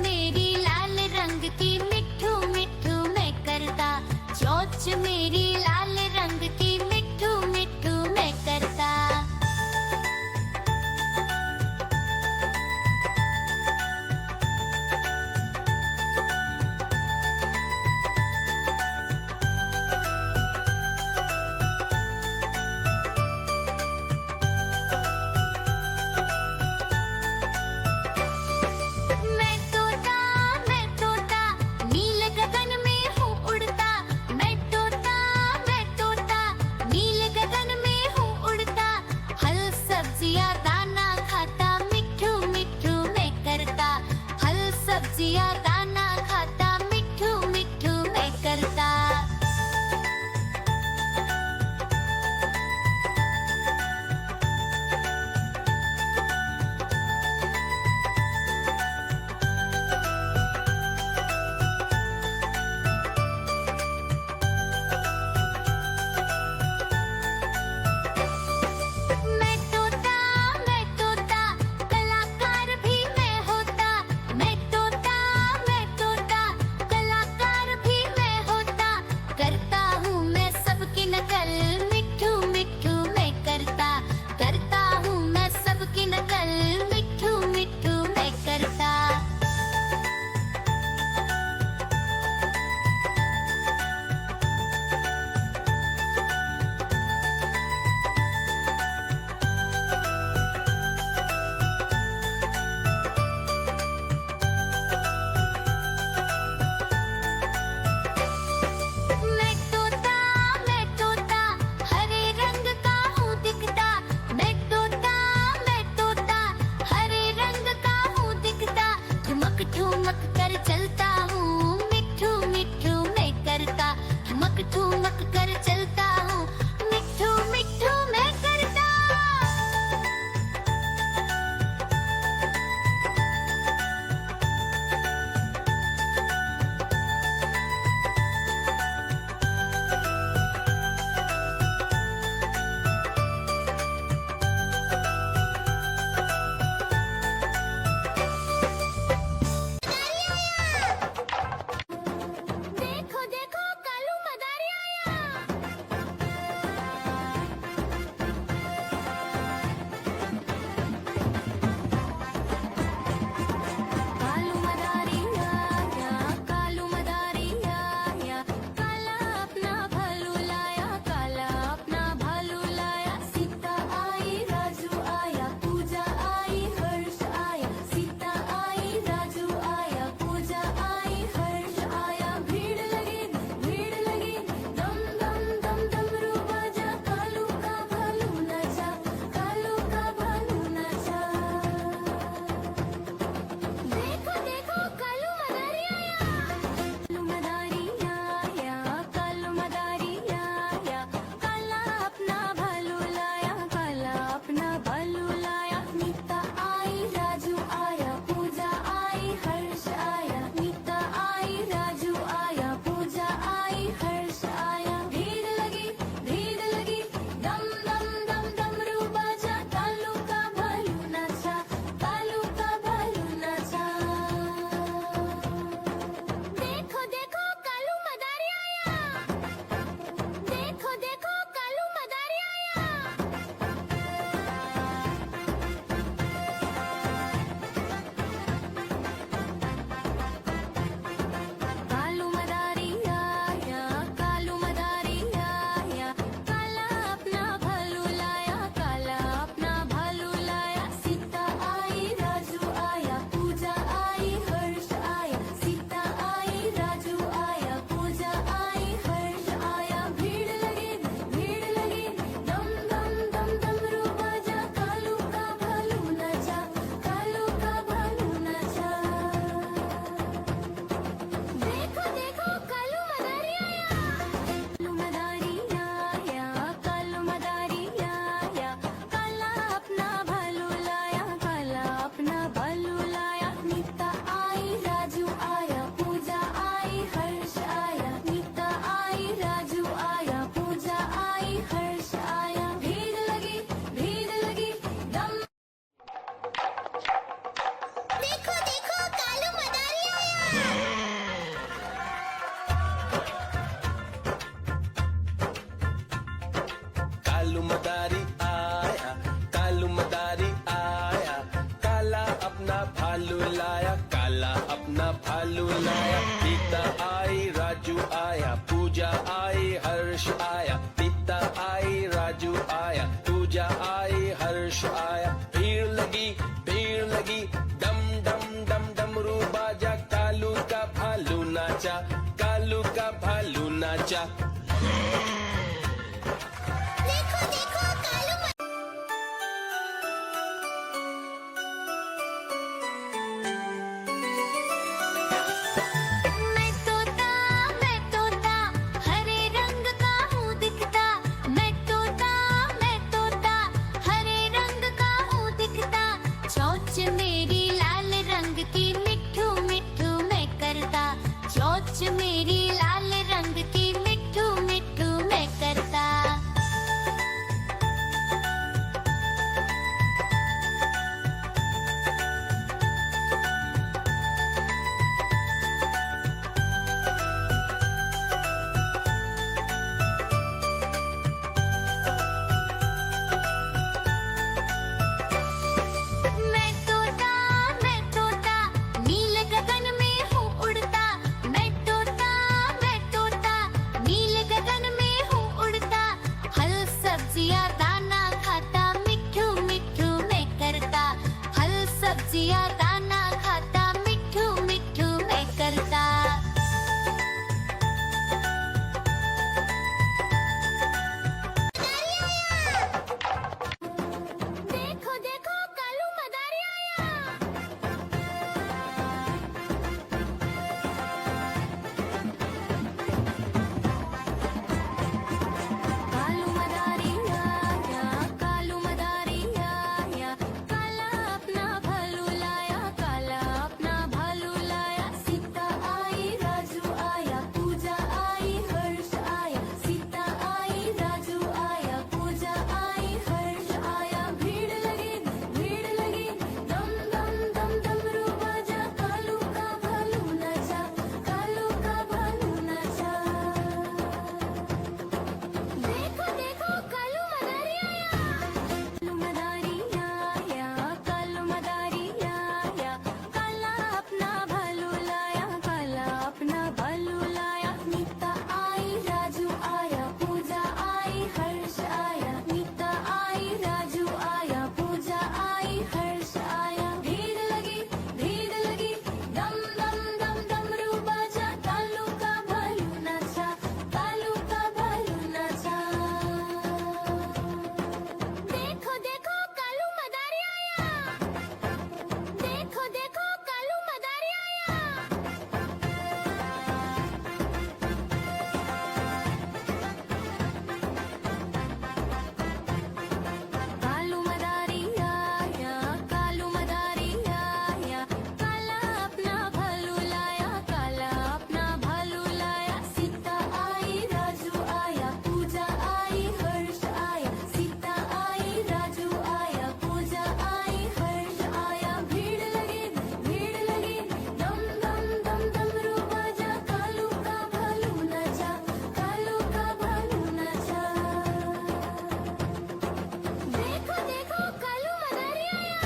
मेरी लाल रंग की मिठू मिठू मैं करता, चोंच मेरी लाल रंग की मिठू मिठू मैं करता। मैं तोता अपना भालू लाया, काला अपना भालू लाया। सीता आई, राजू आया, पूजा आई, हर्ष आया। सीता आई, राजू आया, पूजा आई, हर्ष आया। भीड़ लगी, डम डम डम डमरू बाजा। कालू का भालू नाचा, कालू का भालू नाचा। देखो देखो कालू मैं तोता हरे रंग का हूँ दिखता। मैं तोता हरे रंग का हूँ दिखता। चोंच मेरी लाल रंग की मिट्ठू मिट्ठू मैं करता। चोंच मेरी लाल रंग की मिट्ठू मिट्ठू मैं करता। मैं तोता नील गगन में हूँ उड़ता। मैं तोता नील गगन में हूँ उड़ता। फल सब्जियाँ दाना खाता, मिट्ठू मिट्ठू मैं करता। फल सब्जियाँ दाना खाता, मिट्ठू मिट्ठू मैं करता। देखो देखो कालू मदारी आया। कालू मदारी आया, कालू मदारी आया। काला अपना भालू लाया, काला अपना भालू लाया। सीता आई, राजू आया, पूजा आई, हर्ष आया। सीता आई, राजू आया, पूजा आई, हर्ष आया। भीड़ लगी, दम दम दम डमरू बाजा। कालू का भालू नाचा, कालू का भालू नाचा। देखो देखो कालू मदारी आया। कालू मदारी आया, कालू मदारी आया। काला अपना भालू लाया, काला अपना भालू लाया। नीता आई, राजू आया, पूजा आई, हर्ष आया। नीता आई, राजू आया, पूजा आई, हर्ष आया। भीड़ लगी, दम दम दम डमरू बाजा। कालू का भालू नाचा, कालू का भालू नाचा। देखो देखो कालू मदारी आया। देखो देखो कालू मदारी आया। कालू मदारी आया, कालू मदारी आया। काला अपना भालू लाया, काला अपना भालू लाया। सीता आई, राजू आया, पूजा आई, हर्ष आया। सीता आई, राजू आया, पूजा आई, हर्ष आया। भीड़ लगी, दम दम दम डमरू बाजा। कालू का भालू नाचा, कालू का भालू नाचा। देखो देखो कालू मदारी आया।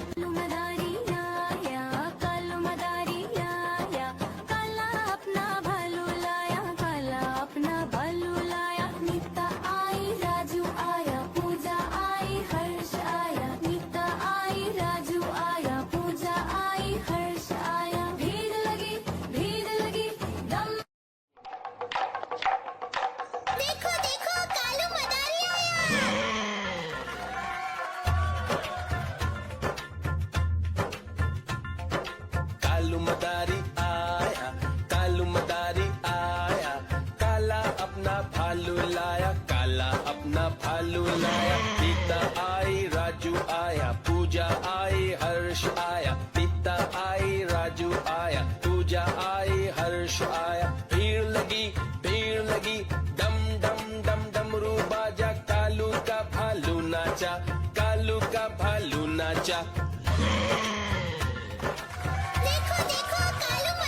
कालू मदारी आया, कालू मदारी आया। काला अपना भालू लाया, काला अपना भालू लाया। नीता आई, राजू आया, पूजा आई, हर्ष आया। नीता आई, राजू आया, पूजा आई, हर्ष आया। भीड़ लगी, दम। देखो देखो कालू मदारी आया। कालू मदारी आया, कालू मदारी आया। काला अपना भालू लाया, काला अपना भालू लाया। सीता आई, राजू आया, पूजा आई, हर्ष आया। सीता आई, राजू आया, पूजा आई, हर्ष आया। भीड़ लगी, डम डम डम डमरू बाजा। कालू का भालू नाचा, कालू का भालू नाचा।